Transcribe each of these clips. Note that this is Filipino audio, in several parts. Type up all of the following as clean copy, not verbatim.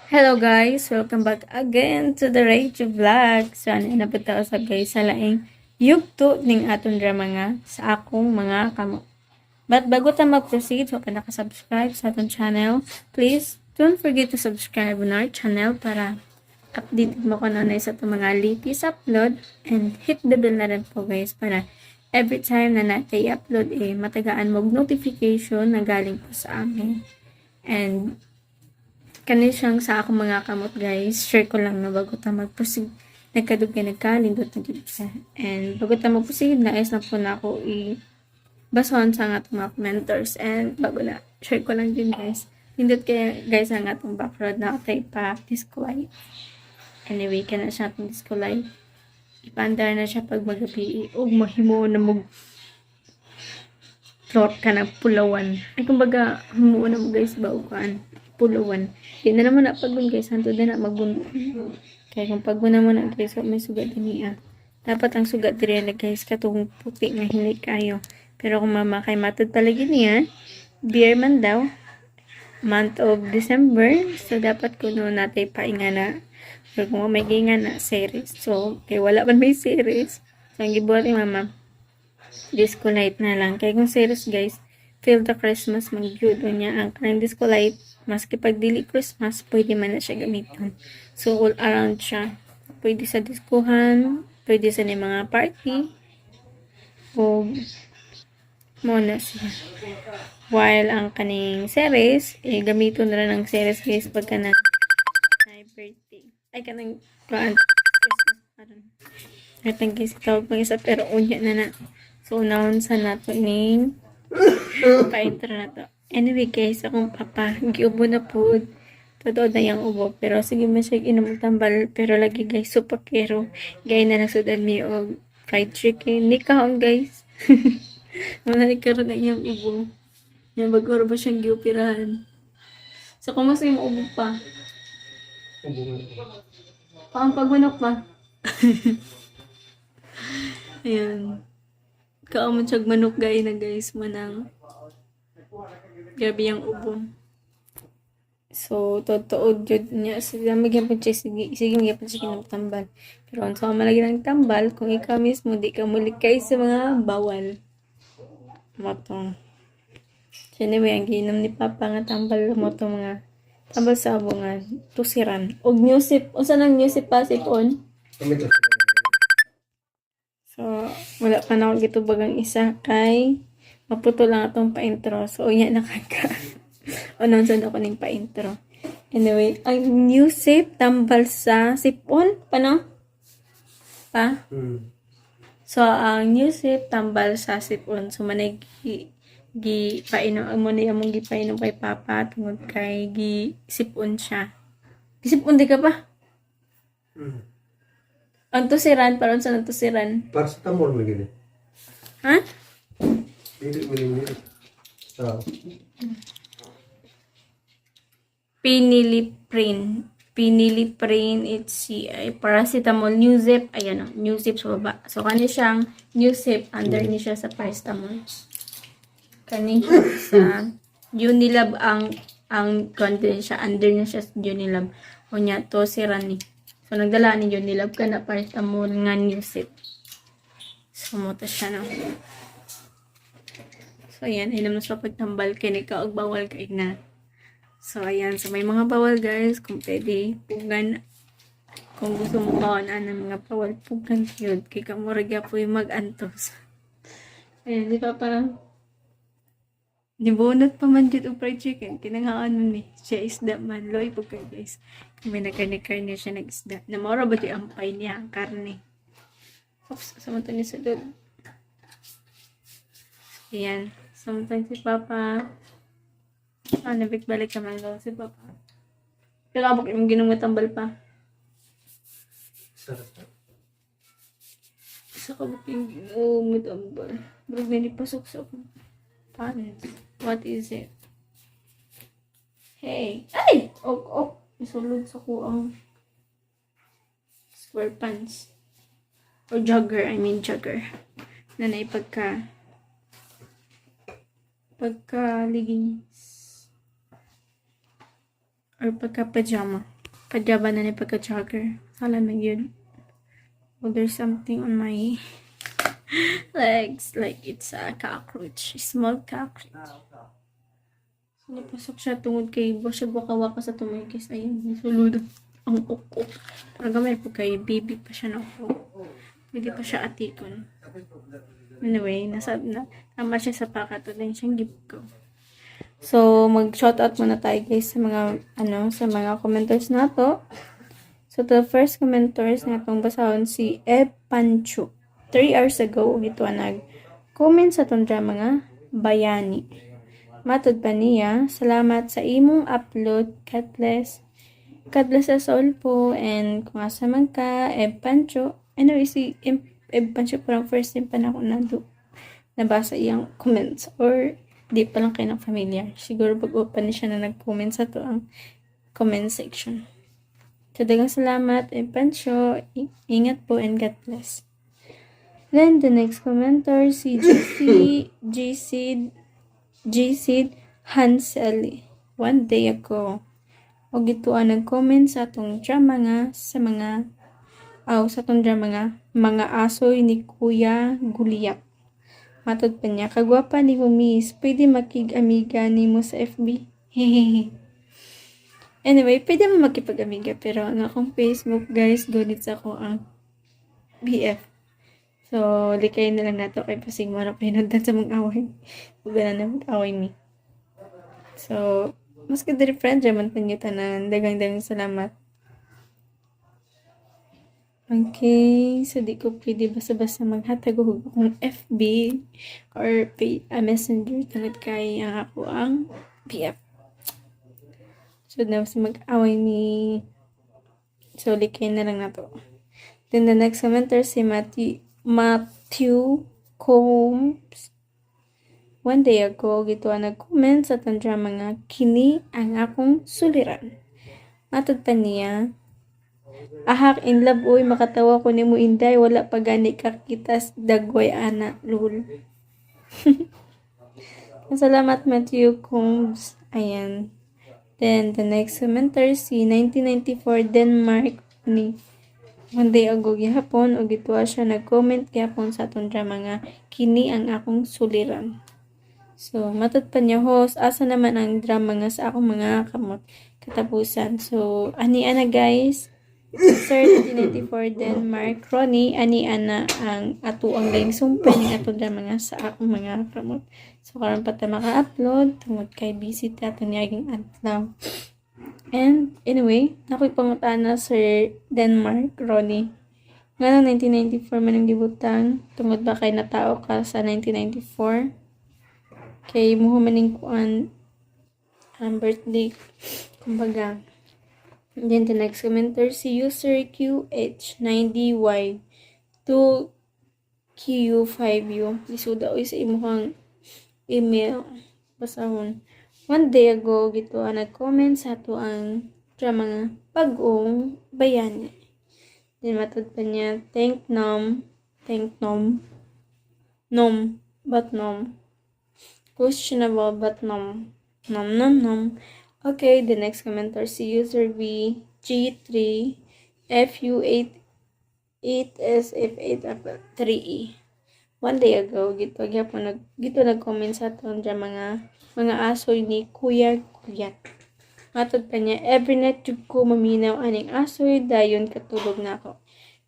Hello guys! Welcome back again to the Rachel Vlog. So, ano na po tayo sa guys sa laing yugto ning aton drama nga sa akong mga kamo. But bago tayo mag-proceed, so kung nakasubscribe sa aton channel, please don't forget to subscribe on our channel para update mo kung ano sa itong mga latest upload and hit the bell na rin po guys para every time na natin i-upload matagaan mo notification na galing po sa amin. And kani siyang sa akong mga kamot guys, share ko lang na bago ta mag-proceed. Nagkadugay nagkalindot na dito siya. And bago ta mag-proceed, nais na po na ako i-bason sa nga mga commenters. And bago na, share ko lang din guys. Lindot kaya guys ang atong background na tayo pa disco light. Anyway, kana siya atong disco light. Ipaandar na siya pag magabi. O mahimo na float ka na pulawan. Ay kumbaga, humuo na mo guys ba ukaan. Puluwan. Di na naman na pagbun guys. Hanto din na magbun. Kaya kung pagbun mo na guys, may sugat din niya. Dapat ang sugat din na guys, katong puti nga hindi kayo. Pero kung mama kay matod palagi niya, beer man daw. Month of December. So, dapat kuno natin painga na. Pero kung may ginga na series. So, kaya wala man may series. So, ang gibuhat ni mama, disco light na lang. Kaya kung series guys, feel the Christmas mag-good niya ang kanang disco light. Maski pag dili Christmas, pwede man na siya gamitin. So, all around siya. Pwede sa diskuhan, pwede sa mga party, o muna siya. While ang kaning series, gamiton na rin ang series guys pagka na birthday. Ay, kanang Christmas parang. Atang guys, tawag pang isa, pero unya na na. So, unahon sa nato ning pa-intro na to. Anyway guys, akong papa, giubo na po. Totoo na yung ubo. Pero sige man siya tambal. Pero lagi guys, supakero. Gaya na nagsudan mi og fried chicken. Ni kaon guys. Manalik karon na yung ubo. Yung bagoro ba siyang giupirahan. So kumusta yung ubo pa? Paang pagmanok pa? Ayan. Kaamon siyag manok gaya na guys. Manang grabe yung ubo. So, totoo jud niya. Sila magyapon siya, sige magyapon siya kinagtambal. Pero kung sa malagi ng tambal, kung ikaw mismo, di ka mulikay sa mga bawal. Motong. So, anyway, ang ginom ni Papa nga tambal mo to mga tambal sa abo nga tusiran. Og newsip, o saan ang newsip pa sipon? So, wala pa na ako gitubagang isa kay maputo lang atong pa-intro. So, yan nakaka. Announce ako ning pa-intro. Anyway, ang new shape tambal sa sipon. Paano? Pa? So, ang new shape tambal sa sipon. So, manay painom mo na yung gipainom kay Papa tungod kay sipon siya. Gisipon di ka pa? Ang tusiran, paron sa tusiran? Para sa tamol mo gini. Ha? Hindi mo nini. Piniliprin, it's paracetamol, Newsip, ayan o, Newsip sa baba. So, kani siyang Newsip, under ni siya sa paracetamol. Kani siya sa Unilab, ang content siya, under niya siya sa Unilab. O niya, to si Rani. So, nagdala ni Unilab ka na paracetamol nga Newsip. So, muta siya no. So, ayan, inom na sa pagtambal, kini ka, og bawal ka na. So, ayan. So, may mga bawal, guys. Kung pwede, pugan. Kung gusto mo kawan ng mga bawal, pugan yun. Kaya kamuragya po yung mag-antos. Ayan, di pa parang nibunot pa man dito fried chicken. Kinangaan mo ni. Siya isda man. Loy po kayo, guys. May nagkarni-karni siya nag-isda. Namora ba di ampay niya ang karne? Oops, samantan niya sa doon. Ayan. Samantan si Papa. Nabik-balik ka man daw si Papa. Pero abok yung ginungatambal pa. Sa kabuk yung ginungatambal. Bro, may pasok sa pants. What is it? Hey! Ay! Ok. Isulod sa ko ang square pants. Or jogger. I mean jogger. Nanay pagka leggings. Or pagka-pajama. Pajaba na ni pagka-jogger. Sala na yun. Oh, there's something on my legs. Like it's a cockroach. Small cockroach. Napasok siya tungod kay siya waka-waka sa tumikis. Ayun, sulod ang uko. Parang gamay po kay baby pa siya na uko. Hindi pa siya atikon. Anyway, tama siya sa pakato din siyang gift ko. So, mag-shoutout muna tayo guys sa mga, sa mga commenters na to. So, the first commenters na itong basahon si Ed Pancho. 3 hours ago, ito nag-comment sa itong mga bayani. Matod pa niya, salamat sa imong upload, Katles. Katles as all po, and kung asa man ka, Ed Pancho. Anyway, si Ed Pancho parang first time pa na ako nabasa iyang comments. Or, di pa lang kayo ng familiar. Siguro pag-open siya na nag-comment sa to ang comment section. So, dagang salamat, Ed Pancho. Ingat po and God bless. Then, the next commenter, si JC Hanseli. 1 day ago. O gituan nag-comment sa atong drama nga sa atong drama nga mga asoy ni Kuya Guliak. Matod pa niya, kagwapa ni mo miss, pwede makig-amiga ni mo sa FB. Hehehe. Anyway, pwede mo makipag-amiga, pero ang akong Facebook, guys, gunit sa ako ang BF. So, likay na lang nato kay pasing mo na pinundan sa mga away. Huwag na mag-away mi. So, mas ka dari friend, jaman tangyutan na dagang salamat. Okay, so di ko pwede basta-basta maghatag kung FB or messenger tungod kay ang ako ang BF. So, na mas mag-away ni. So, likay na lang nato. Then, the next commenter si Matthew Combs. 1 day ago, gito nag-comment sa tandra mga kini ang akong suliran. Matod pa niya, ahak in love, uy, makatawa ko ni mo inday, wala pa gani kakitas dagway ana, lul. Salamat Matthew Combs. Ayan. Then, the next commenter si 1994 Denmark ni 1 day ago gihapon o gituwa siya nag-comment gihapon sa atong drama nga kini ang akong suliran. So, matod pa niya, host, asa naman ang drama nga sa akong mga kamot katapusan. So, ani ana guys, Sir 1994 Denmark, Ronnie, ani ana ang ato ang galing sumpay ng atong drama nga sa akong mga kamot. So, karon pa ta maka-upload tungod kay busy ta ato niyaging adlaw. And anyway, nakoy pangutana Sir Denmark, Ronnie. Nga 1994 man ang gibutang, tungod ba kay natao ka sa 1994? Kay mo maning kuan ang birthday, kumbaga. And then the next commenter si user QH9DY 2Q5U. Isuda oy sa imong email. Basahon. 1 day ago, gito nag-comment sa ato ang mga pag-ong bayani. Then, matod pa niya, thank nom, but nom. Questionable, but nom. Nom. Okay, the next commenter si user VG3 FU8 8SF8F3E. 1 day ago, gito nag-comment sa ato ang mga asoy ni Kuya Guliak. Matod pa niya, every night jud ko maminaw aning asoy, dayon katulog na ako.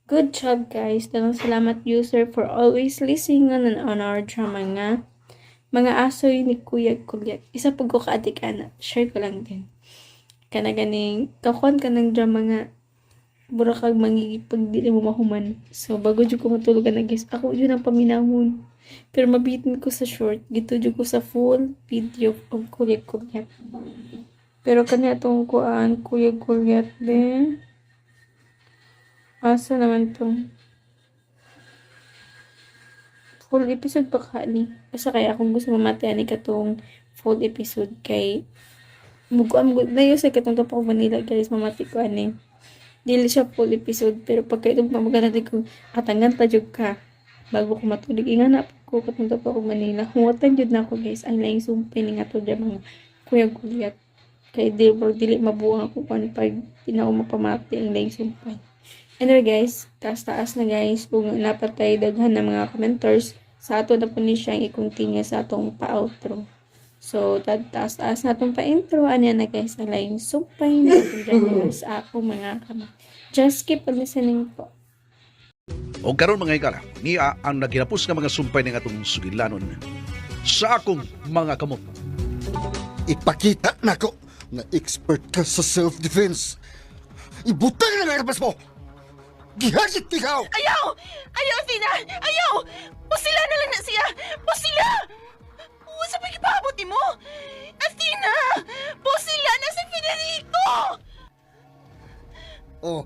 Good job guys. Dalang salamat user for always listening on our drama nga mga asoy ni Kuya Guliak. Isa pag ko kaadik ana, share ko lang din. Kana ganing kakon ka ng drama nga burakag mangigipag di mo mahuman. So bago jud ko matulog na guys, ako yun ang paminahon. Pero mabitin ko sa short, gito jud ko sa full video of Kuya Guliak. Pero kanya itong Kuya Guliak din. Asa naman to? Full episode pa kani. Basta kaya akong gusto mamati ani katong full episode kay muguam na yun sa katong Tapok Manila guys, mamati ko ani. Dili siya full episode, pero pagka itong pamagana ko, atangan ta jud ka bago ko matulog. Ingana ko katong Tapok Manila. Huwatan jud na ako guys, ang laing sumpay ni nga to dyan mga Kuya Guliak. Kay dili mabuang ako kung pag tinaw mapamati ang laing sumpay. Anyway guys, taas-taas na guys. Kung napatay daghan ng mga commenters, sa ato na po ni siyang i-continue sa atong pa-outro. So, taas-taas na itong pa-intro. Ano na guys, na laing sumpay na itong dyan sa ako mga kamay. Just keep on listening po. O karon mga higala, niya ang naghinapos nga mga sumpay ng atong sugilanon sa akong mga kamot. Ipakita na ko na expert ka sa self-defense. Ibutang na armas mo! Gihagit ikaw! Ayaw! Ayaw, Athena! Ayaw! Pusila na lang na siya! Pusila! Sa pagkipabot ni mo! Athena! Pusila na si Federico! Oh,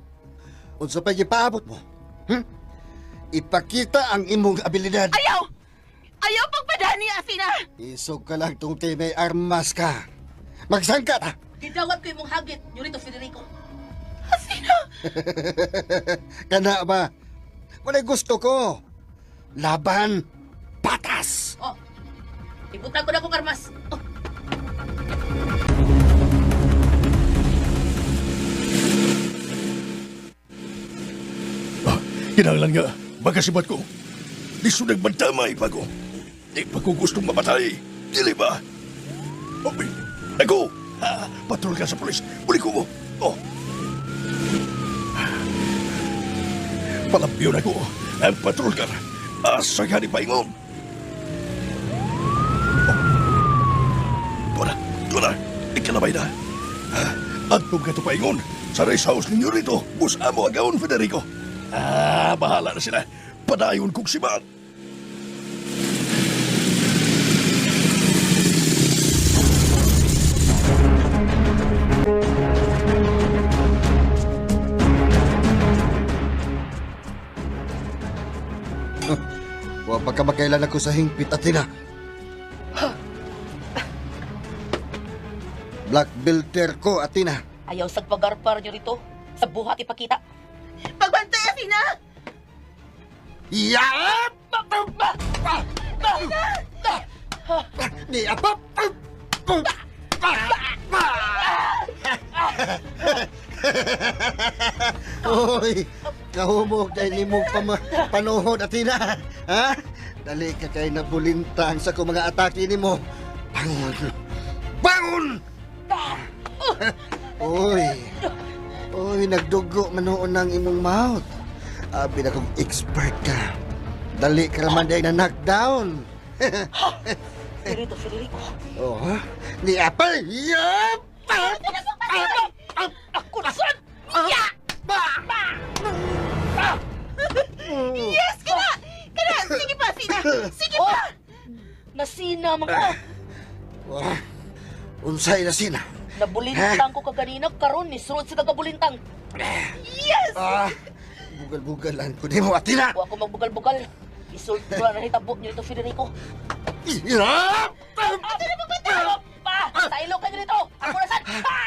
unsa pa gipaabot mo? Ipakita ang imong abilidad. Ayaw! Ayaw pagpadani, Athena! Isog ka lang tong kay may armas ka. Magsangka ta! Gidawat ko imong hagit, Yorito Federico. Athena! Kana ba? Walay gusto ko. Laban. Patas. Oh, ibutang ko na kong armas. Oh. Kinahanglan nga, magkasibat ko. Di sunag magdamay pa ko. Di pa ko gustong mamatay. Dili ba? Okay, ako! Patrol ka sa polis. Uli ko mo. Oh. Palampiyon ako. Ang patrol ka. Asa ka ni Paingon. Oh. Doon na. Ikalabay na. Antong ka to Paingon. Sa rest house ninyo rito. Bus amo agaon, Federico. Bahala na sila. Padayon kong sibat. Wa pa ka makailan ako sa hingpit, Athena. Black belter ko, Athena. Ayaw sa pagarpar, Yorito. Sa buhat ipakita. Pagbantay, Athena! Yap! Ni apa? Oy, kahumog dahil ni mo panuhod, Athena. Ha? Dali ka kay nabulintang sa kong mga atake ni mo. Bangon! Bangon! Oy, oy, nagdugo manoon ng imong mouth. Abi na kong expert ka. Dali ka naman dahil na knockdown. Yorito Federico. Oh, ha? Ni Apple! Yup! Ako na saan? Ya! Yes! Kana! Kana! Sige pa, Athena! Sige pa! Nasina man ko. Wah, unsay na sina? Nabulintang ko kaganina, karon ni surod sa kagabulintang. Yes! Bugal-bugalan ko di mo, Athena! Huwag ako magbugal-bugal. Isulto na hitabo niyo ito, Federico. Yup! Athena, magbantay! Pa! Sa ilong ka dito! Ako na saan? Pa!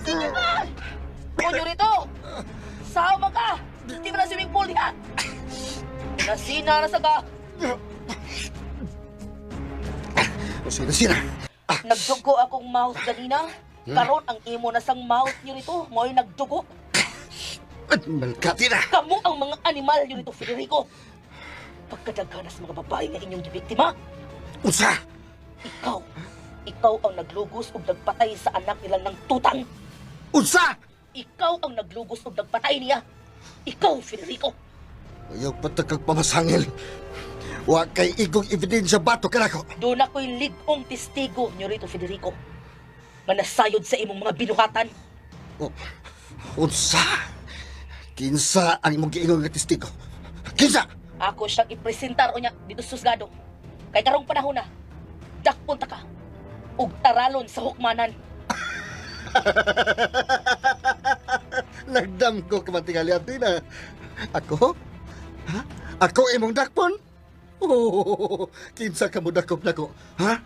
Sige pa! Kunyo rito! Sama ka! Di ba na swimming pool niya? Nasina na sa ka! Unsay na sina? Nagdugo akong mouth kanina. Karon ang imo na sang mouth niyo rito. Mo'y nagdugo. Malkati na! Kamu ang mga animal niyo rito, Federico. Pagkadaghanas mga babae nga inyong gibiktima. Unsa? Ikaw ang naglugos ug nagpatay sa anak nila ng tutang. Unsa? Ikaw ang naglugos ug nagpatay niya. Ikaw, Federico. Ayaw patagkag pamasangil. Wa kay igong ebidensya bato ka nako. Doon ako'y ligong testigo niyo rito, Federico. Manasayod sa imong mga binuhatan. Oh, unsa? Kinsa ang imong giingon nga testigo? Kinsa? Ako siyang ipresentar o niya dito sa Susgado. Kay karong panahon na, dakpunta ka. Ug taralon sa hukmanan. Nagdam ko kamatingali, Athena. Ako? Ha? Ako imong dakpon? Oh, kinsa ka mo dakop nako? Ha?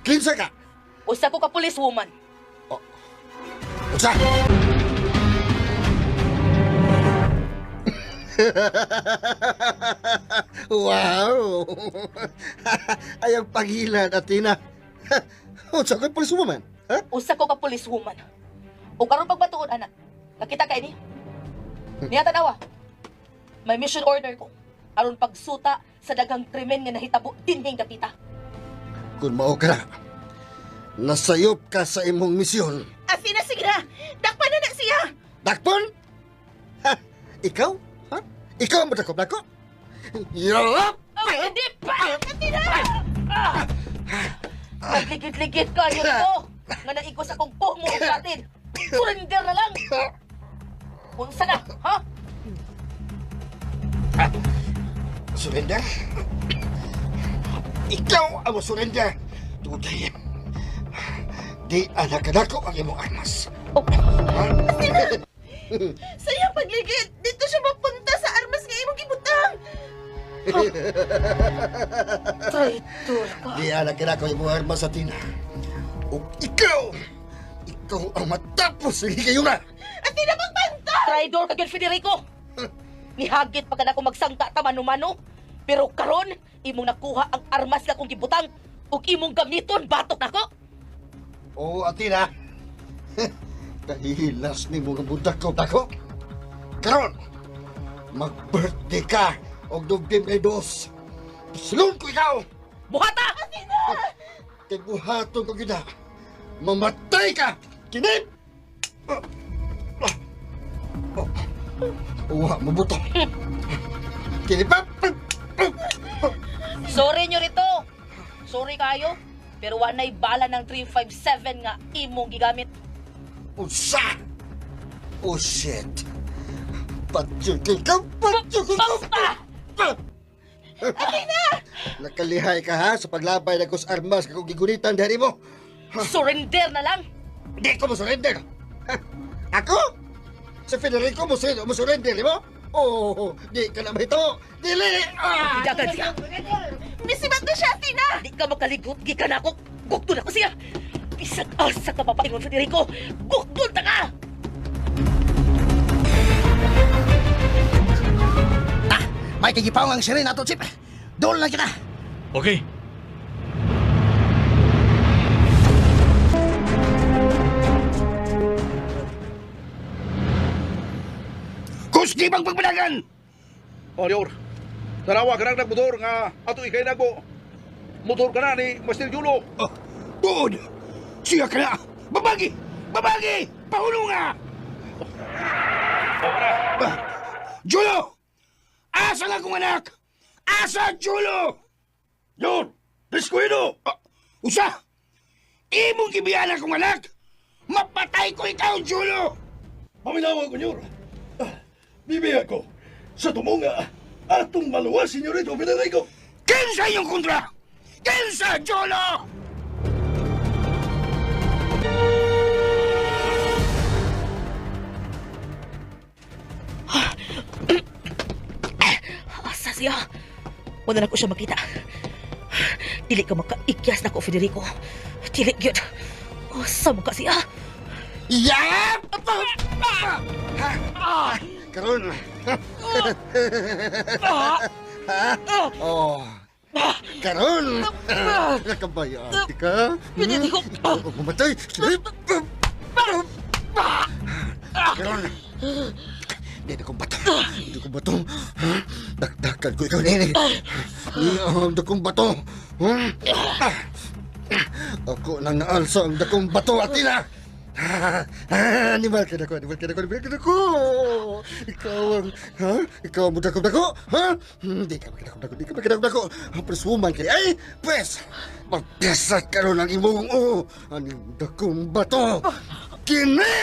Kinsa ka? Usa ko ka police woman. Unsa? Wow! Ayang pangilan, Athena. Unsa ko'y police woman? Ha? Usa ko ka police woman. O karon pagbatuon anak. Nakita kay ni. Niya tanawa. May mission order ko. Aron pagsuta sa daghang krimen nga nahitabo dinhing dapita. Kung mao ka na, nasayop ka sa imong misyon. Asina sige na. Dakpan na siya. Dakpon? Ha? Ikaw? Ha? Ikaw ang madakop-dako? Yarap! Hindi pa! Asina! Nagligid-ligid ka yun ko. Nga naigos akong pumo natin. Surrender na lang. Unsa na, ha? Surrender? Ikaw ang surrender. Tuday. Di anak kadako ang imong armas. Oh. Sa iyang pagligid, dito siya mapunta sa armas nga imong gibutang. Traitor ka. Di anak kadako ang imong armas sa tina. O ikaw ang matapos ng higayuna. At di na magbanta! Traidor ka yun, Federico! Nihagit pa ka na kung magsangka ta mano-mano. Pero karon, imong nakuha ang armas na kong gibutang ug imong gamiton batok nako. Oo, Atina. Kahilas ni mga budak ko, dako. Karon, mag-birthday ka og dugdim kay dos. Silun ko ikaw! Buhata! Asina! Kay buhaton ko gina. Mamatay ka! Kinip! Uwa, mabuto. Kinipap! Sorry nyo rito. Sorry kayo. Pero wanay bala ng 357 nga imong gigamit. Usa! Oh shit! Patsugil ka! Patsugil ka! Nakalihay ka ha sa paglabay ng kus armas kung gigunitan dari mo. Surrender na lang. Hindi ko mo surrender. Ha? Ako? Si Federico mo surrender, di mo? Oh, di ka na mahito. Dili! Dagan siya. Misibat na siya, Tina! Di ka makaligot, gikan ako. Gugtol ako siya. Bisag asa ka papaingon, Federico. Gugtol ta ka! May kagipaw ang sirin ato, Chip. Doon lang kita. Okay. Kuski bang pagbanagan? O, Lior, tanawa ka ng motor nga ato ikay nagbo. Motor ka na ni Master Julo. Doon! Siya ka na! Babagi! Babagi! Pahulo nga! Julo! Asa nga kong anak? Asa, Julo? Yun! Descuido! Usa! Imong gibiyan akong anak! Mapatay ko ikaw, Julo! Paminawa ko, Nyor. Bibiyak ko sa tumunga atong maluwa, Senyorito Federico. Kinsa yung kontra? Kinsa, Julo? Asa siya? Wala na ko siya makita. Dili ka makaikyas na ko, Federico. Dili yun. Asa mo ka siya? Yap! Karon. Oh. Karon. Nakabayaan ka. Federico! Ikaw ang mamatay. Karon. Hindi akong bato. Hindi akong bato. Dakdakan ko ikaw, nene. Hindi akong bato. Ako nang naalsa ang dakong bato, Atina. Animal ka na ko. Ikaw ang, ha? Ikaw ang dako-dako, ha? Hindi ka magdako. Ang preswoman ka ay, pwes, magpiyasa ka ron ang imong, ang dakong bato. Kini!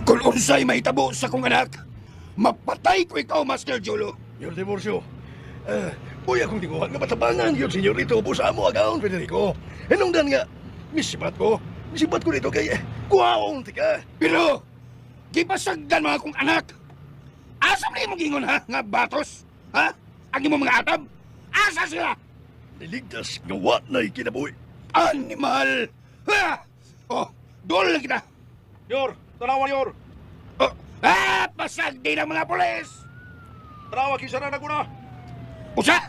Kung unsay mahitabo sa kong anak, mapatay ko ikaw, Master Julo. Yung diborsyo. Uy, akong tinguhan nga matabangan yun, Senyorito. Busa mo agaon, Federico. Hinungdan nga, misipat ko dito kay kuhaong tika. Pero, gipasagdan mga kong anak. Asa na yung gingon, ha? Nga batos? Ha? Ang mo mga atab? Asa sila? Niligtas nga wat na'y kinabuhi. Animal! Ha? Oh, doon lang kita. Yor, tanawa, Yor. Pasag din ang mga polis! Tanawa, kisaran ako na. Usa!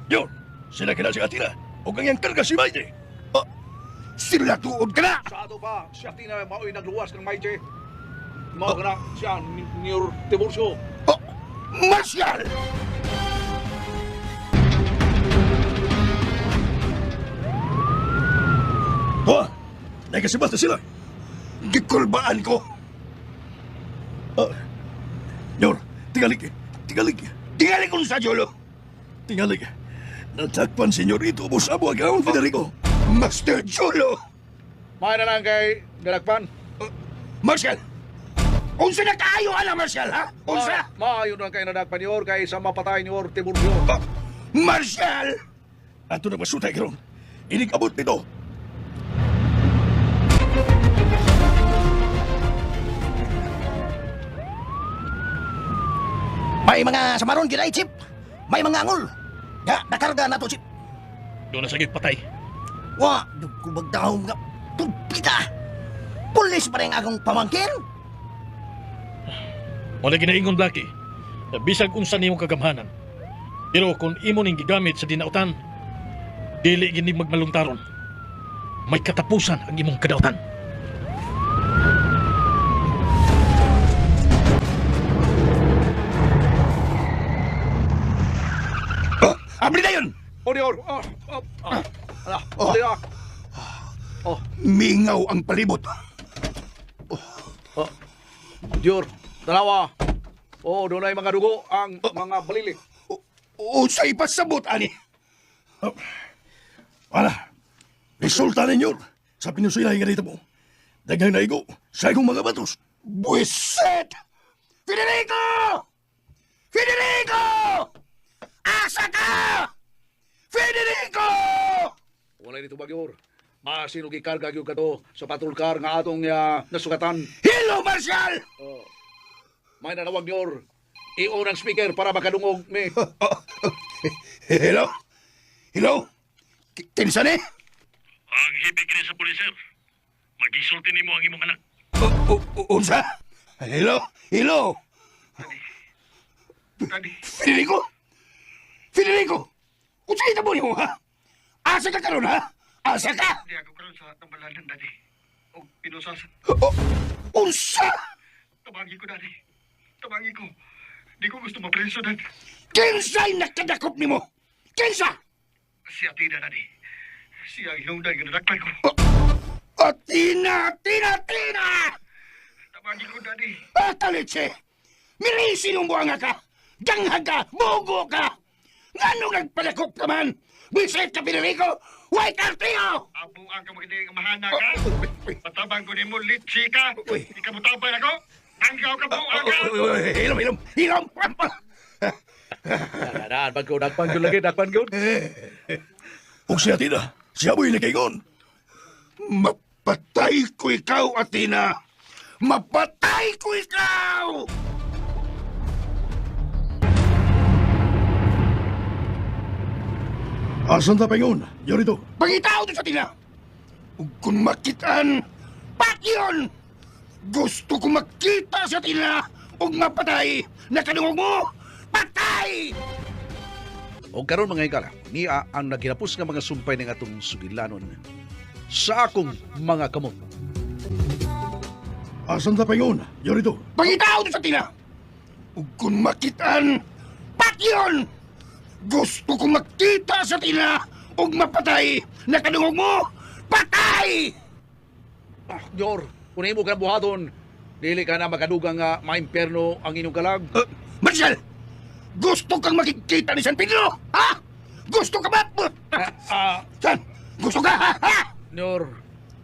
Yun, sila kina si Atina. O kanyang karga si Maite. Ah, sila tuod ka na! Sa ato ba, si Atina mao'y nagluwas ng Maite. Mao ka na siya, Nior Tiburcio. Ah, Marshal! Oh, nagkasibat na sila. Gikulbaan ko. Yor, tingali kung sa Jolo. Tingali. Natakpan senyorito Busabo agaon, Federico. Master Jolo. May na lang kay Galakpan. Marshal! Unsa na kaayo ala, Marshal, ha? Unsa? Maayo na kay nadagpan ni Or kay sa mapatay ni Or Tiburcio. Marshal! Ato na masutay karon. Inig-abot nito. May mga samaron gid ay, Chip. May mga angol. Ya, nakarga na to, Chip. Doon na sakit patay. Wa, dugkubag daw nga. Tupita. Pulis pa rin akong pamangkin. Wala ginaingon Blackie. Na bisag unsa nimo kagamhanan. Pero kung imo ning gigamit sa dinautan, dili gini magmalungtaron. May katapusan ang imong kadautan. Abri na yun! O Nior! Dali ah! Mingaw ang palibot. Dior, dalawa. O, doon ay mga dugo ang mga balili. Usay pasabot, ani. Wala. Resulta ninyo sa pinusilay nga dito mo. Daghang naigo sa ikong mga batos. Buiset! Federico! Federico! Asa ka! Federico! Wala dito Bagyur. Masinugi karga gyud kato sa patrol car nga atong nasugatan. Hello, Marshal! May nanawag ni Or. I-on ang speaker para makadungog ni. Hello? Hello? Kinsa ni? Ang hibig ni sa puliser. Magisulti nimo ang imong anak. Unsa? Hello? Hello? Daddy, Federico? Federico! Unsa kita mo nimo, ha? Asa ka karon, ha? Asa ka? di ako karon sa tambalanan, Daddy. O pinusasan. Unsa? Tabangi ko, Daddy. Tabangi ko. Di ko gusto mapreso, Daddy. Kinsa'y nakadakop nimo? Kinsa? Si Atina, Daddy. Siya ang hinungdan nga nadakpan ko. Atina! Tabangi ko, Daddy. Atalitse! Mirisi nung buwanga ka! Ganghag ka! Bogo ka! Ngano nagpalakop ka man? Bisit ka, Federico! Huwag kartiyo! Abo ang kamagindi nga mahana ka. Patabang ko ni mo, litsi ka. Ikamutabay ako. Anggaw ka po, anggaw. Hilom! Daan ko dakpan gyud lagi, dakpan gyud. Huwag siya, Atina. Siya mo'y nakaingon. Mapatay ko ikaw, Atina! Mapatay ko ikaw! Asan ta pengon? Yorito. Pangitaw din sa Atina! Ug kung makitaan, pakyon! Gusto ko makita sa Atina ug mapatay! Nakanungog mo! Patay! O karon mga higala, niya ang naghinapos nga mga sumpay ng atong sugilanon sa akong mga kamot. Asan ta pengon? Yorito. Pangitaw din sa Atina! Ug kung makitaan, pakyon! Gusto ko makita sa Atina ug mapatay! Nakanungog mo! Patay! Dior, kung imo ka buhaton, dili ka na makadugang nga maimpierno ang inyong kalag. Marshal! Gusto kang makikita ni San Pedro? Ha? Gusto ka ba? San? Gusto ka? Ha? Dior,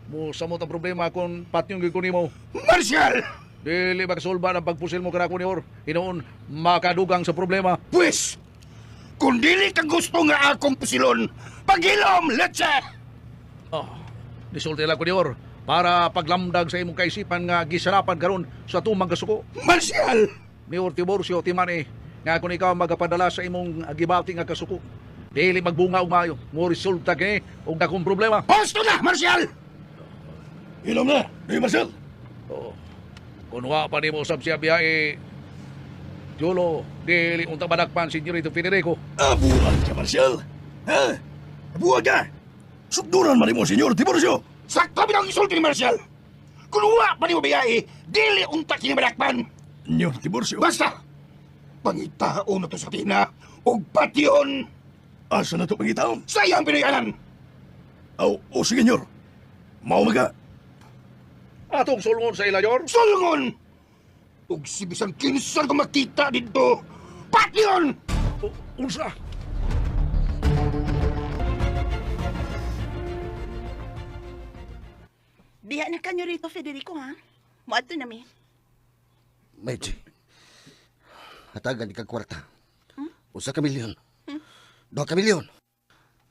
mo samot ang problema kung patyong gikunin mo. Marshal! Dili makasolba ng pagpusil mo kanako Dior. Hinoon, makadugang sa problema. Pues, kung dili ka gusto nga akong pusilon, paghilom, letsa! Disulti lang ko Dior para paglamdag sa imong kaisipan nga gisarapan karon sa tumang kasuko. Marshal! Mayor Tiburcio Timani, nga kung ikaw magapadala sa imong gibati nga kasuko, dili magbunga og maayo, mo resulta kini og dakong problema. Posto na, Marshal! Hilom na, Marshal! Oo. Kung wa pa nimo sab siya biyahe, Yolo, dili untang madakpan si Senyorito Federico. Abuhan ka, Marcial. Ha? Abuhan ka. Sugduran man mo, Senyor Tiburcio. Sakto binang isulti ni Marshall. Kung wa pa ni mo biyahe, dili unta kinibalakpan. Senyor Tiburcio. Basta, pangitao na to sa tina, o patyon, Asa na to pangitaon? sayang pinayanan. O sige, Senyor. Mao maga. Atong sulngon sa ilayor. Sulngon! Ug si bisan kinsan ko makita dito, patyon! Unsa? Diha na kanyo rito, Federico, ha? Muadto na mi. Medji. Hatagan di kag kwarta. Usa ka milyon. 2 ka milyon.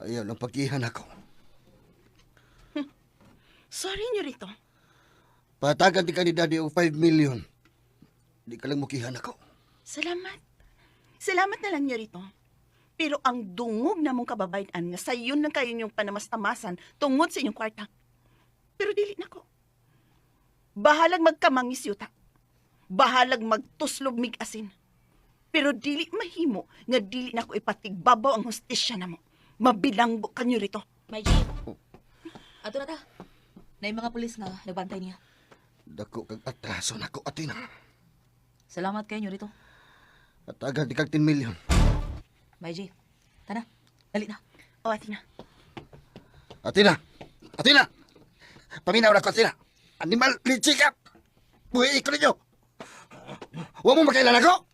Ayaw ang pag-ihan ako. Sorry nyo rito. Patagan di ka ni Daddy og 5 milyon. Di ka lang mukihan ako. Salamat. Salamat na lang nyo rito. Pero ang dungog na mong kababayan nga sayon lang kayo yung panamastamasan tungod sa inyong kwarta. Pero dili na ko. Bahalag magkamangis yuta. Bahalag magtuslog mig asin. Pero dili mahimo nga dili na ko ipatigbabaw ang hustisya na mo. Mabilanggo kanyo rito. May jeep. Ato na ta. Na yung mga pulis nga nagbantay niya. Dako kag atraso nako Atina. Salamat kayo rito. Hatagan di kag 10 milyon. May jeep. Tana. Dali na. O, Atina. Atina! Atina! Paminaw na ko, Atina! Animal lichikap! Buhay ko ninyo! Huwag mo makailan ako!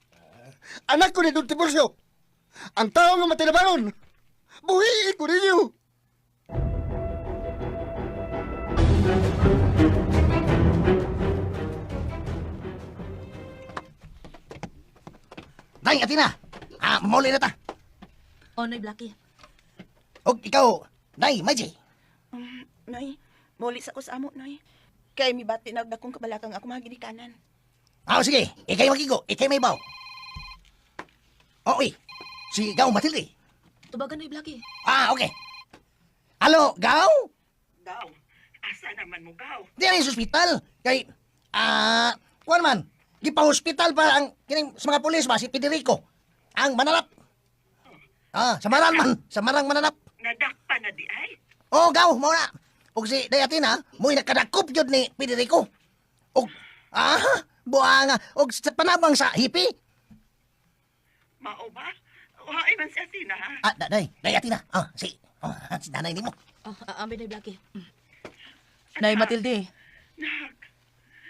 Anak ko ni Don Tiburcio! Ang tao nga matinabangon! Buhay ko ninyo! Nay, Atina. Mauli na ta. Oh, Noy Blackie. O ikaw, Nay, Maji. Noy, muli sa ko sa amo, Noy. Kaya mi bati na dakong kabalakang ako maginikanan. Sige. Ikay magigo. Ikay may baw. Uy. Si Gaw Matilde. Tubagan Noy Blackie. Okay. Halo, Gaw? Gaw, asa naman mo, Gaw? Di na yung hospital. Kay, kuwan man. Gipa-hospital pa ang kining sa mga pulis ba, si Federico. Ang mananap. Samaran man. Samarang mananap. Nadakpa na di ay? Gaw, mo na. Og si Dayatina, mo'y nakadakop yun ni Federico. Og, buanga. Og sa panabang sa hippie. Mao ba? Waay man si Atina, ha? Dayatina. Si nanay ni mo. Ambi Noy Blackie. Nay Matilde. Nak,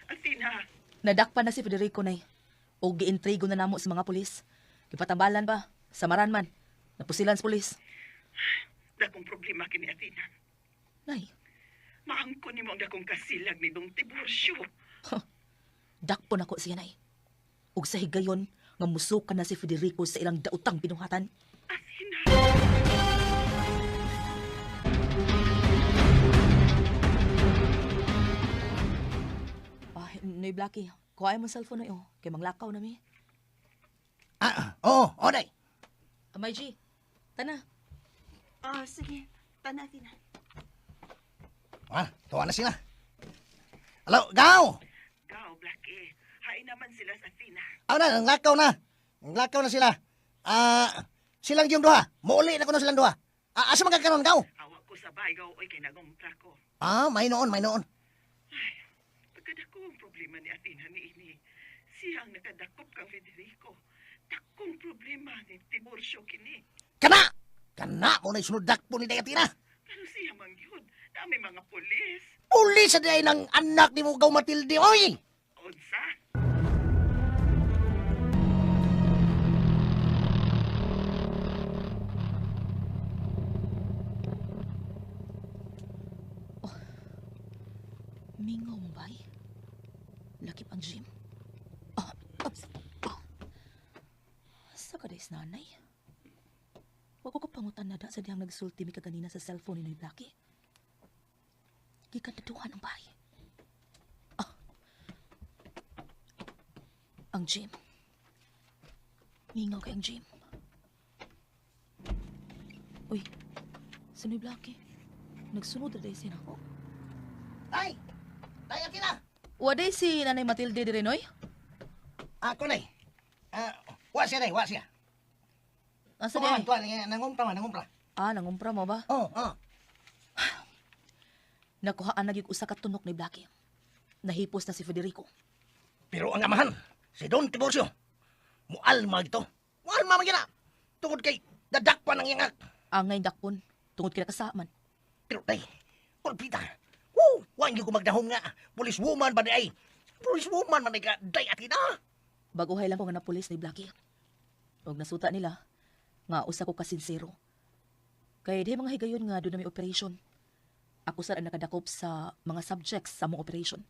Atina. Nadakpan na si Federico, Nay. O giintrigo na namo sa mga pulis. Ipatambalan ba? Samaran man. Napusilan sa pulis. Dakong problema kini Atina. Nay, Maangko ni mo ang dakong kasilag ni Dong Tiburcio. dakpon ako siya, Nay. Ug sa higayon, nga musukan na si Federico sa ilang dautang binuhatan. Atina. Noy Blackie, kuha mo cellphone na kay manglakaw na mi. Day. May G, tana. Sige. Tana, Atina. Tuwa na sila. Halo, Gaw! Gaw, Blackie. Hain naman sila sa Atina. Nanglakaw na. Nanglakaw na sila. Silang yung duha. Muuli na ko na silang duha. Asa magkakaroon, Gaw? Awak ko sa bay, Gaw. Oy, kay nagumpra ko. May noon. Pagkadako ang problema ni Atina ni ini. Siya ang nakadakop kang Federico. Dakong problema ni Tiburcio kini. Kana mo na isunod po ni Dayatina. Pero siya mangyod. Dami mga pulis. Uli sa day ng anak ni mo, Gaw Matilde, oy! Unsa? Mingong bay? Lakip ang gym? Sa kadais nanay? Wag ko pangutan na da sa diyang nagsulti mi kaganina sa cellphone ni Noy Blackie. Gikataduhan ang bahay. Ang gym. Mingaw kay ang gym. Uy, si Noy Blackie. Nagsunod na siya na ako. Day! Dayatina! Waday si Nanay Matilde di Renoy? Ako na Wa siya day, wa siya. Asa Tuwan, di? tuwan, nangumpra. Nangumpra mo ba? Oh. Nakuhaan na usa ka tunok ni Blackie. Nahipos na si Federico. Pero ang amahan, si Don Tiburcio, mual mga ito. Mual mga gina. Tungod kay dadakpan ang ingak. Angay dakpon, tungod kina kasaman. Pero day, kulpita. Woo! Huwag ko magdahong nga. Police woman ba di ay? Police woman man ay ka day at ina. Baguhay lang ko nga na pulis ni Blackie. Og nasuta nila, nga usa ko kasinsero. Kaya di mga higayon nga doon na may operation. Ako saan ang nakadakop sa mga subjects sa mong operation.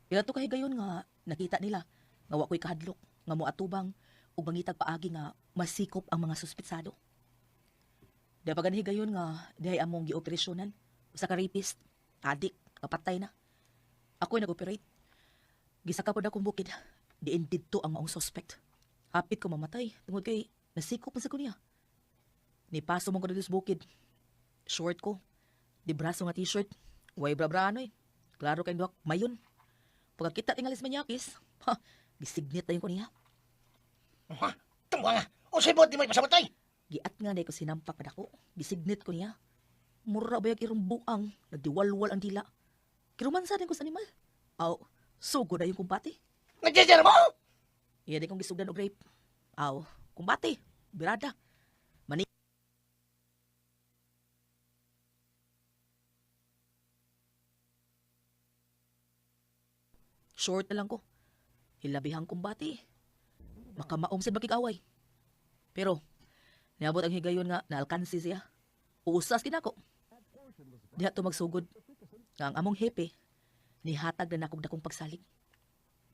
Pero to kahigayon nga nakita nila nga wa ko'y kahadlok nga moatubang ug mangitag paagi nga masikop ang mga suspitsado. Di pa higayon nga dihay among gioperasyonan usa ka rapist, adik, kapatay na. Ako'y nag-operate. Gisaka po na akong bukid. Diin dito ang maong suspect. Hapit ko mamatay tungod kay nasikop man sa kunya. Nipaso mo ko dito sa bukid. Short ko. Di braso nga t-shirt. Way bra-brano eh. Klaro kay duwak mayon. Pagkakita tingalis manyakis, gisignit na yun ko niya. Ha? Tungwa nga. O sibot di mo ipasabotay. Giat nga na ko sinampak pa dako. Gisignit ko niya. Mura ba yung buang. Nagdiwalwal ang dila. Kirumansa din ko sa animal. Aw, sugo na yung kumbati. Nagjajar mo? Iya din kong gisugdan og rape. Aw, kumbati. Birada. Mani. Short na lang ko. Hilabihang kumbati. Makamaom sa makikaway. Pero, niabot ang higayon nga naalkansi siya. Uusas kinako. Diha to magsugod. Nga ang among hepe, nihatag na nakog dakong pagsalig.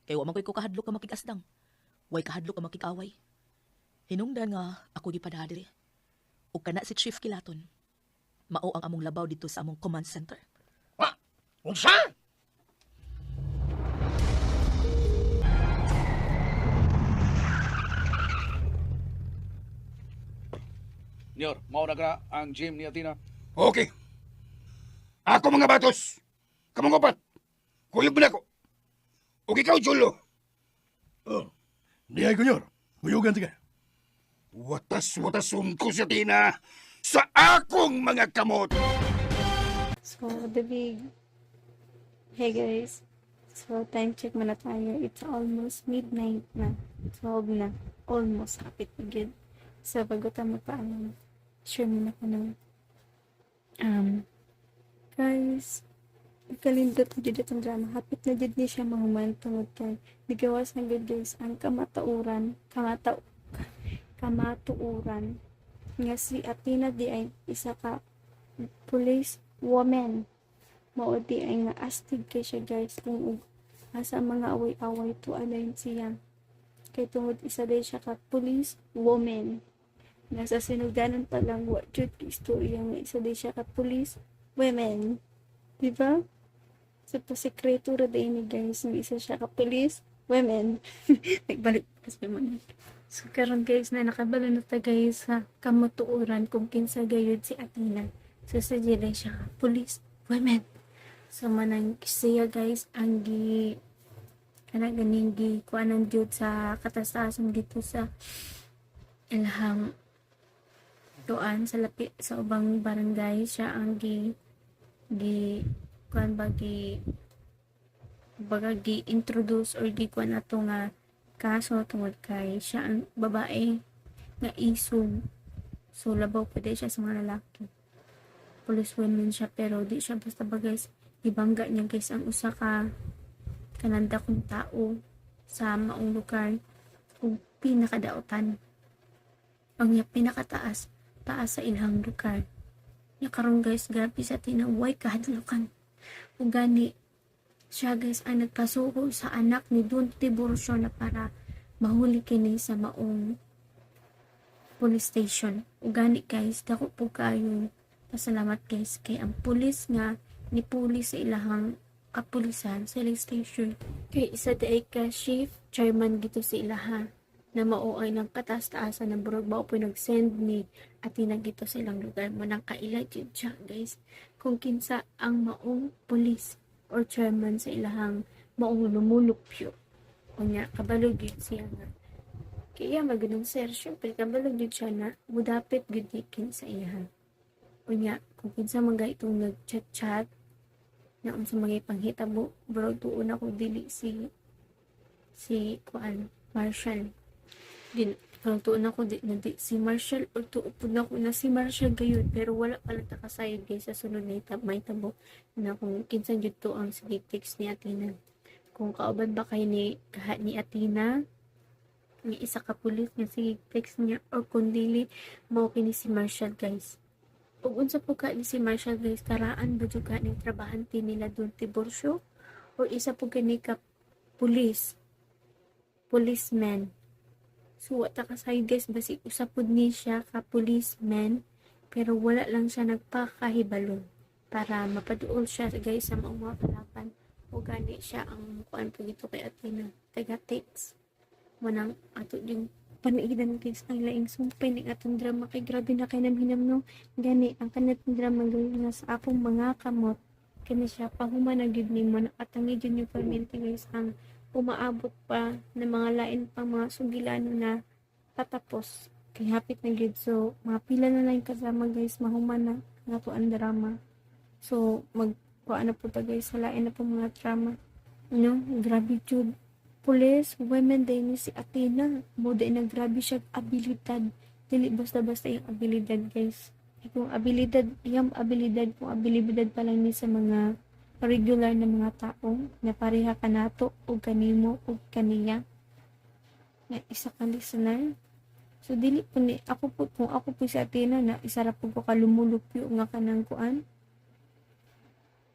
Kaya wa man ko'y ko kahadlok ka makigasdang. Way kahadlok ka makikaway. Hinungdan nga ako di padadiri. O kana si Chief Kilaton. Mao ang among labaw dito sa among command center. Ha? Unsa? Nyor, mao na ka ang gym ni Atina. Okay. Ako mga batos. Kamong upat. Kuyog mo na ko. O ikaw, Jolo. Oh, di ay kunyor. Kuyugan tika. Watas-watasun ko sa tina sa akong mga kamot. So, the big... Hey guys. So, time check muna tayo. It's almost midnight na. 12 na. Almost. Kapit na gid. So, bago tayo magpaalam, share muna ko ng... guys, kalindot na dito itong drama. Hapit na dito niya siya mahuman tungod kay bigawas na good guys ang kamatuuran nga si Athena di ay isa ka police woman. Mao di ay nga astig kay siya guys kung asa mga away-away to align siya. Kay tungod isa din siya ka police woman. Nasa sinugdanan pa lang wa jud istorya nga isa din siya ka police women. Diba? So, pasikreto ra din ni guys ng isa siya ka police women. Nagbalik pas naman. So, karon guys na nakabalo na ta guys sa kamatuoran kung kinsa gayud si Athena. So, sa jila siya ka police women. So, manang siya guys ang ganing kuanan jud sa katastasan dito sa ilhang doan sa lapit sa ubang barangay siya ang gi-introduce or kuan ato nga kaso tungod kay siya ang babae nga isog. So labaw pa di siya sa mga lalaki. Police woman siya pero di siya basta ba guys ibangga niya guys ang usa ka kananda kong tao sa maong lugar kung pinakadaotan. Ang pinakataas sa ilhang lugar. Ya karon guys, grabe sa tinaway kahadlukan. Ug gani siya guys ang nagpasuko sa anak ni Don Tiburcio na para mahuli kini sa maong police station. Ug gani guys, dako po kayo pasalamat guys kay ang pulis nga ni pulis sa ilahang kapulisan sa station. Kay isa day ka chief chairman gito sa ilaha na mauay ng kataas-taasan ng burog bao po nag-send ni Athena gito sa ilang lugar mo nang kaila jud siya guys kung kinsa ang maong police or chairman sa ilahang maong lumulupyo o niya kabalo gyud siya nga Kaya magunong sir, syempre kabalog jud siya na mudapit gud kin sa iya. Unya, kung kinsa man itong nag-chat-chat na unsa mga panghitabo, bro tuon ako dili si kuan Marshall. Din kung tuon ako di si Marshall o tuon ako na si Marshall gayud pero wala pala ta kasayod guys sa sunod na may tabo na kung kinsa jud to ang sige text ni Atina. Kung kauban ba kay ni Atina, may isa ka pulis nga sige text niya or kung dili mao kini si Marshall guys. Ug unsa po ka ni si Marshall guys, karaan ba jud ka ning trabahante nila doon Tiburcio or isa po kani ka policeman. So wata ka sayod guys, basi usapod ni siya ka policeman pero wala lang siya nagpakahibalo para mapaduol siya guys sa mga kalapan. O gani siya ang kuan po dito kay Atina, taga-text manang ato yung paniidan guys ang laing sumpay ng atong drama kay grabe na kay namhinam no. Gani ang kanat drama guys nga sa akong mga kamot kani siya pahuman na gyud nimo nakatangi gyud yung permente guys ang umaabot pa ng mga lain pang mga sugilano na patapos kay hapit na gyud. So mga pila na lang kasama guys mahuman na nga to ang drama. So ano po ta guys, salain na po mga drama. No, grabe jud. Police, women din ni si Atina. Moda na grabe siya abilidad. Dili basta-basta yung abilidad guys. Kung abilidad kung abilidad pa lang ni sa mga regular na mga tao na pareha ka nato o kanimo o kaniya. Na isa ka listener. So dili po ni kung ako po si Atina na isara po ko kalumulupyo nga kanang kuan.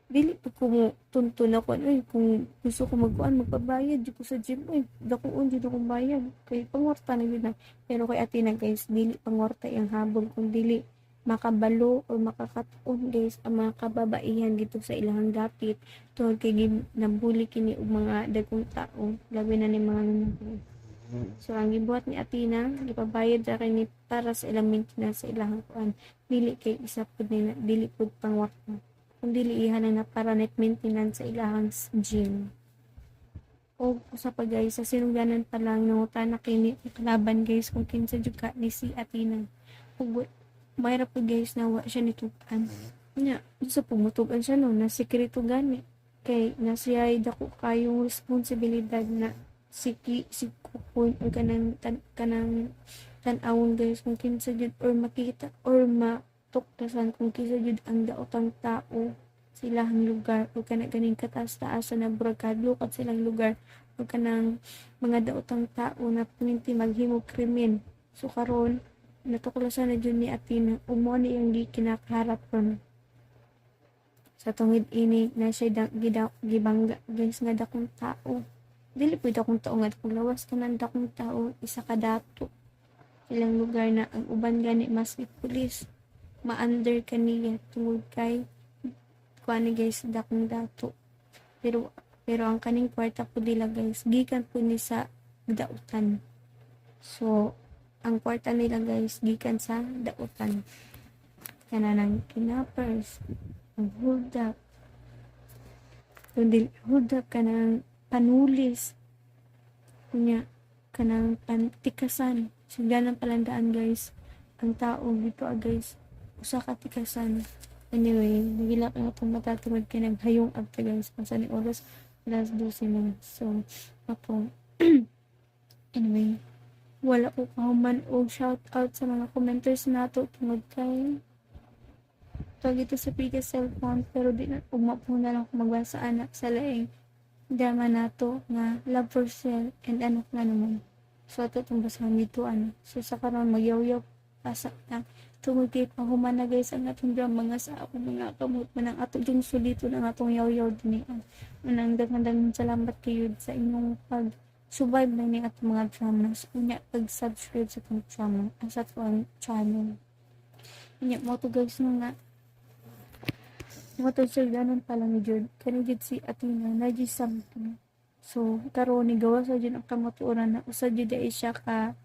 Dili po ko tuntun ako kung gusto ko magpabayad di ko sa gym dakuon di ko bayad kay pangorta na yun na. Pero kay Atina guys dili pangorta yung habol kung dili makabalo o makakatuon guys ang mga kababaihan dito sa ilang dapit tungod kay nabuli kini og mga dagkong tao labi na ni mga nanay. So ang gibuhat ni Atina gipabayad ra kay para sa ilang maintenance sa ilang kuan, dili kay isa pud nila, dili pud pangorta kung dili ihan na para net maintenance sa ilang gym. O usa pa guys sa sinugdanan pa lang nangutan na kini kalaban guys kung kinsa jud ka ni si Atina. Ug mayra po guys na wa siya nitukan. Nya, sa pumutugan siya no na sekreto gani kay na siya ay dako kayong responsibilidad na si kukuin o kanang tan-awon guys kung kinsa jud or makita or matuktasan kung kinsa jud ang daotang tao silang lugar o kanang ganing kataas-taasan na brigado kat silang lugar o kanang mga daotang tao na puminti maghimo krimen. So karon natuklasan na dyan ni Atina umo ni yung kinakaharap ron sa tungid ini na siya gibangga guys nga dakong tao. Dili po dakong tao nga kung lawas ka ng dakong tao isa ka dato ilang lugar na ang uban gani mas pulis ma-under kaniya tungod kay kuani guys dakong dato pero ang kaning kwarta po nila guys gikan po ni sa dautan. So ang kwarta nila guys gikan sa dautan kanang kinapers ang hold up kanang panulis kunya kanang pantikasan siganan palandaan guys ang tao dito guys usa ka tikasan. Anyway nagila ka itong matatungod kay naghayong agta guys pansa ni oras alas 12 na. So ako anyway wala ko kahuman o shout out sa mga commenters nato tungod kay tawag ito sa previous cellphone pero di na ugma po na lang kung magbasa anak sa laing drama nato nga love for sale and anak nga naman. So ato itong basahan dito so sa karon magyaw-yaw pasa na tungod kay pahuman na guys ang atong drama nga sa ako mga kamot manang ato yung sulito ng atong yaw-yaw din manang daghang salamat kayo sa inyong pag survive na ni atong mga dramas. Unya pag-subscribe sa itong drama sa itong channel. Unya mo to guys nga mo to siya ganon pala ni Jud kani Jud si Atina na Jud something. So karon ni gawa sa Jud ang kamatuoran na usa Jud ay siya ka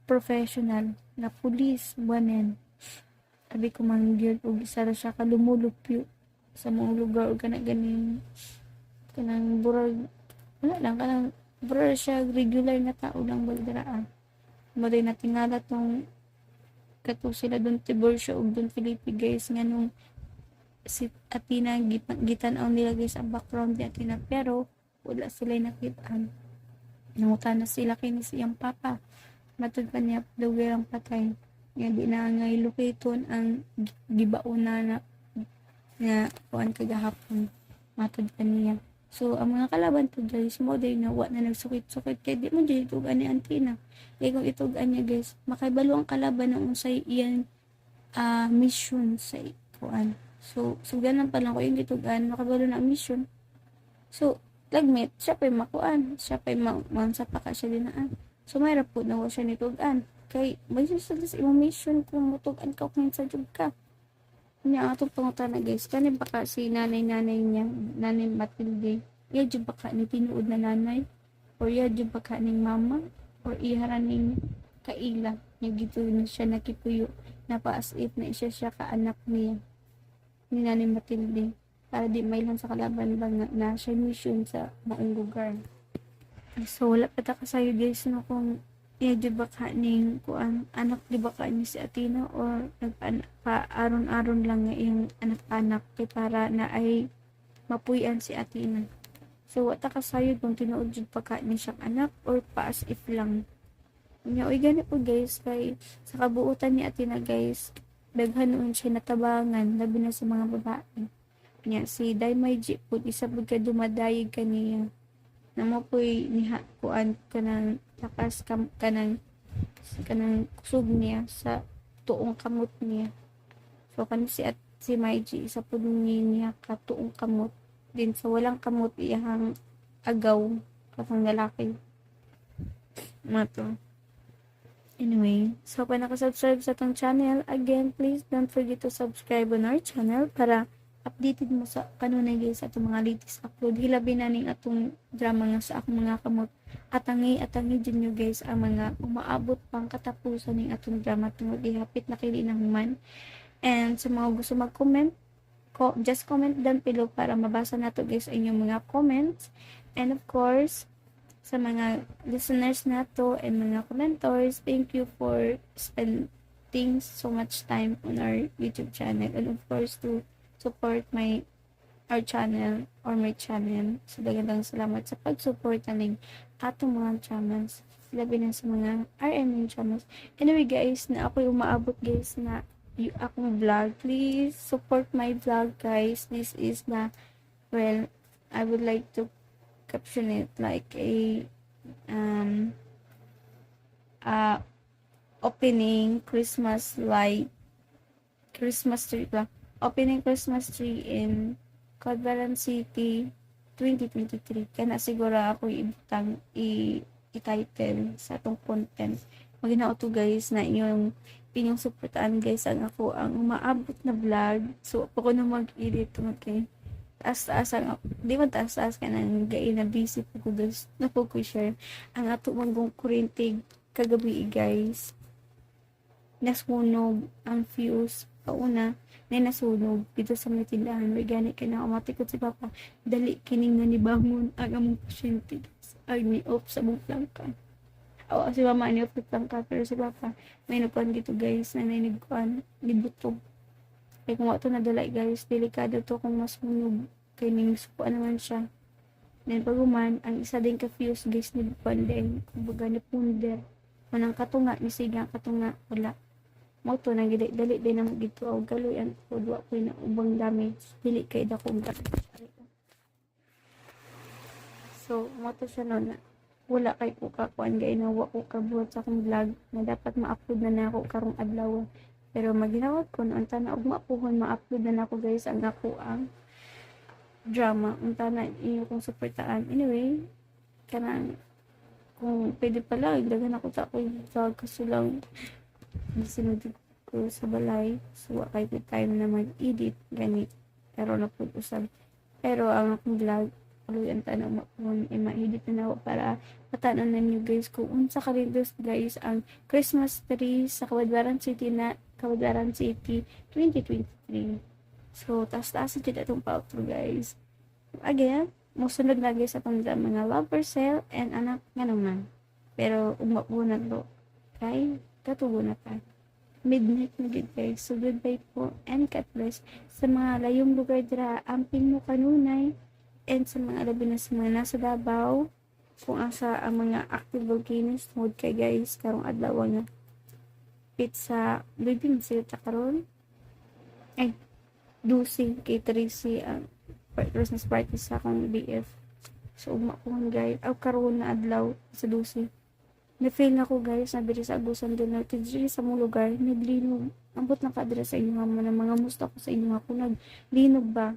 professional na police wanen abi ko man Jud og isa ra siya ka lumulupyo sa mga lugar og ganing kanang burag wala lang kanang bro siya regular na tao lang baldaraan mo rin natingala tong kato sila Don Tiburcio ug Don Felipe guys nga nung si Athena gitanaw nila guys ang background ni Athena pero wala sila nakitaan. Nangutan na sila kay ni siyang papa. Matod pa niya daw ang patay. Nga di na nga ilocaton ang gibauna na kuan kagahapon. Matod pa niya. So, ang mga kalaban to guys, mo day na wa na nagsukit-sukit kaya di mo dyan itugan ni Athena. Kaya kung itugan niya guys, makaibalo ang kalaban ng unsay iyan mission sa kuan. So ganun pa lang ko yung itugan, makabalo na ang mission. So, lagmit, siya pa'y makuan. Siya pa'y mansapa ka siya dinaan. So, may rapod na ko siya nitugan. Kay, may susunod sa imong mission kung mutugan ka kung sa jug ka. Niya atong pangutan na guys. Kani baka si nanay-nanay niya, nanay Matilde, iya jud baka ni tinuod na nanay, or iya jud baka ning mama, or ihara ning kaila. Niya gito na siya nakipuyo, na pa-as if na siya ka anak niya, ni nanay Matilde. Para di may lang sa kalaban ba na siya mission sa maong lugar. So, wala pa ta kasayo guys no kung iya jud baka ning kuan anak di baka ni si Athena or nagpa-aron-aron lang nga yung anak-anak kay para na ay mapuy-an si Athena. So, wata kasayo kung tinuod jud baka ni siyang anak or pa as if lang. Nya oy gani po guys kay sa kabuutan ni Athena guys, daghan noon siya natabangan labi na sa mga babae. Nya si Daimay G po isa pud ka dumadayeg kaniya. Namo po'y niha kuan kanang takas kanang kusog niya sa tuong kamot niya. So kan si Maiji isa pud niya ka tuong kamot din sa walang kamot iyang agaw katong lalaki. Mato. Anyway, so pa nakasubscribe sa tong channel, again, please don't forget to subscribe on our channel para updated mo sa kanunay guys sa atong mga latest upload. Hilabi na ning atong drama nga sa akong mga kamot. Atangi din nyo guys ang mga umaabot pang katapusan ning atong drama tungod ihapit na kili na human. And sa mga gusto mag-comment, just comment down below para mabasa nato guys ang inyong mga comments. And of course, sa mga listeners nato and mga commentors, thank you for spending so much time on our YouTube channel. And of course, to support our channel or my channel. So, dagang salamat sa pag-support ng atong mga channels. Labi na sa mga RMN channels. Anyway guys, na ako'y umaabot guys na akong vlog. Please support my vlog guys. This is the, well, I would like to caption it like a opening Christmas light, Christmas tree ba? Opening Christmas tree in Codbalan City 2023. Kaya siguro ako ibutang i-title sa atong content. Maginaw to guys na inyong pinyong supportaan guys ang ako ang umaabot na vlog. So ako na mag-edit okay. Taas-taas ang di man taas-taas ka nang gain na busy po ko guys na po ko share ang ato manggong kurintig kagabi guys. Nasunog ang fuse pauna na nasunog dito sa mga tindahan. Organic ka na umatikot si Papa. Dali kining nga ni bangon ang among pasyente. Ay ni off sa mong plangka. O si Mama ni off sa plangka. Pero si Papa may nagkuhan dito guys na nainigkuhan. Libutog. Kaya kung ito nadala guys, delikado to kung masunog. Kaya ning sukuan naman siya. Then paguman, ang isa din ka-fuse guys ni Bupan din. Kumbaga ni Punder. Manang katunga, ni Siga katunga. Wala. Moto nang dili din na gito og galoyan ko duwa ko na ubang damage dili kay dako so moto siya no na wala kay ko kakuan gay na wa ko kabuhat sa akong vlog na dapat ma-upload na nako karong adlaw pero maginawad ko unta na og mapuhon ma-upload na nako guys ang ako ang drama unta na inyo kong suportaan anyway kanang kung pwede pala daghan ako sa ako vlog kaso lang sinunod ko sa balay so kay time na mag-edit ganit pero na po usab pero ang akong vlog aluyan tanong mapon ma-edit na ako para matanan ninyo guys kung unsa ka rin guys ang Christmas tree sa Caguadaran City 2023 so taas-taas dito itong pa-outro guys again musunod na guys atong mga lover sale and anak nga naman pero umapunan to kay katubo na ta. Midnight na gid guys. So goodbye po and God bless. Sa mga layong lugar dira, amping mo kanunay, and sa mga labi na sa mga nasa Davao, kung asa ang mga active volcanoes tungod kay guys karong adlaw nga pizza living sila karon ay dusing kay Tracy ang Christmas party sa akong BF. So umakuhan guys aw karon na adlaw sa dusing na-fail na ko guys na diri sa Agusan del Norte diri sa mong lugar naglinog ambot na ka diri sa inyo nga mga musta ko sa inyo nga kung naglinog ba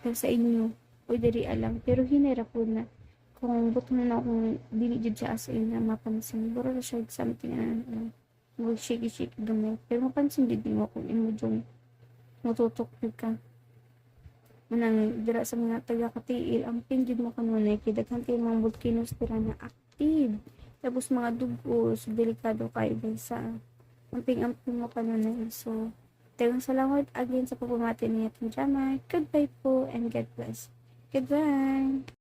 kaya sa inyo o diri alam pero hinira po na kung buto na akong dili jud siya as in na mapansin buro na siya something na mo shake gamay pero mapansin jud mo kung imo jung mututok jud ka manang dira sa mga taga Katiil ang pinjud mo kanunay kay daghan kay mga volcanoes dira na active tapos mga dugo so delikado kay sa amping mo kanunay so daghang salamat again sa pagpamati niya ating drama. Goodbye po and God bless. Goodbye.